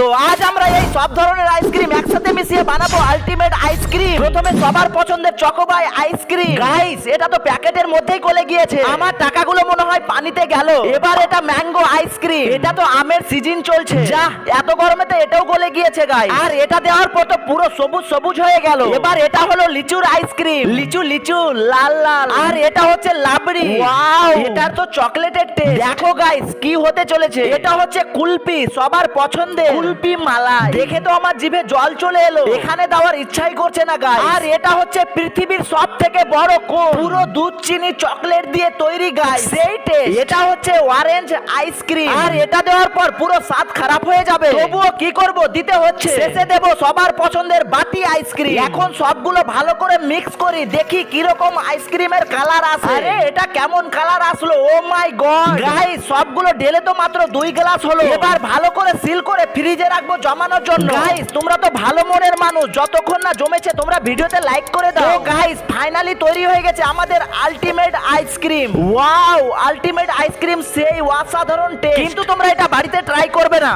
তো আজ আমরা এই সব ধরনের আইসক্রিম একসাথে মিশিয়ে বানাবো আলটিমেট আইসক্রিম। প্রথমে সবার পছন্দের চকোবাই আইসক্রিম। গাইস, এটা তো প্যাকেটের মধ্যেই গলে গিয়েছে, আমার টাকাগুলো মনে হয় পানিতে গেল। এবার এটা ম্যাঙ্গো আইসক্রিম, এটা তো আমের সিজন চলছে। যা, এত গরমে তো এটাও গলে গিয়েছে গাইস। আর এটা দেওয়ার পর তো পুরো সবুজ সবুজ হয়ে গেল। এবার এটা হলো লিচুর আইসক্রিম, লিচু লিচু লাল লাল। আর এটা হচ্ছে লাবড়ি। ওয়াও, এটা তো চকলেটের টেস্ট। দেখো গাইস কি হতে চলেছে, এটা হচ্ছে কুলপি, সবার পছন্দের কুলপি মালাই। দেখে তো আমার জিভে জল চলে এলো, এখানে দেওয়ার ইচ্ছাই করছে না গাইস। আর এটা হচ্ছে পৃথিবীর সব থেকে বড় কোন, পুরো দুধ চিনি চকলেট দিয়ে তৈরি গাইস, সেই টেস্ট। এটা হচ্ছে অরেঞ্জ আইসক্রিম, আর এটা দেওয়ার পর পুরো স্বাদ খারাপ হয়ে যাবে, তবুও কি করব, দিতে হচ্ছে। শেষে দেব সবার পছন্দের বাটি আইসক্রিম। এখন সবগুলো ভালো করে মিক্স করি, দেখি কিরকম আইসক্রিমের কালার আসে। আরে এটা কেমন কালার আসলো, ও মাই গড গাইস, সবগুলো ঢেলে তো মাত্র 2 গ্লাস হলো। এবার ভালো করে সিল করে ফ্রিজে রাখবো জমানোর জন্য। গাইস, তোমরা তো ভালো মনের মানুষ, যতক্ষণ না জমেছে তোমরা ভিডিওতে লাইক করে দাও। গাইস, ফাইনালি তৈরি হয়ে গেছে আমাদের ultimate ice cream. Wow, ultimate ice cream সেই অসাধারণ টেস্ট, কিন্তু তোমরা এটা বাড়িতে ট্রাই করবে না।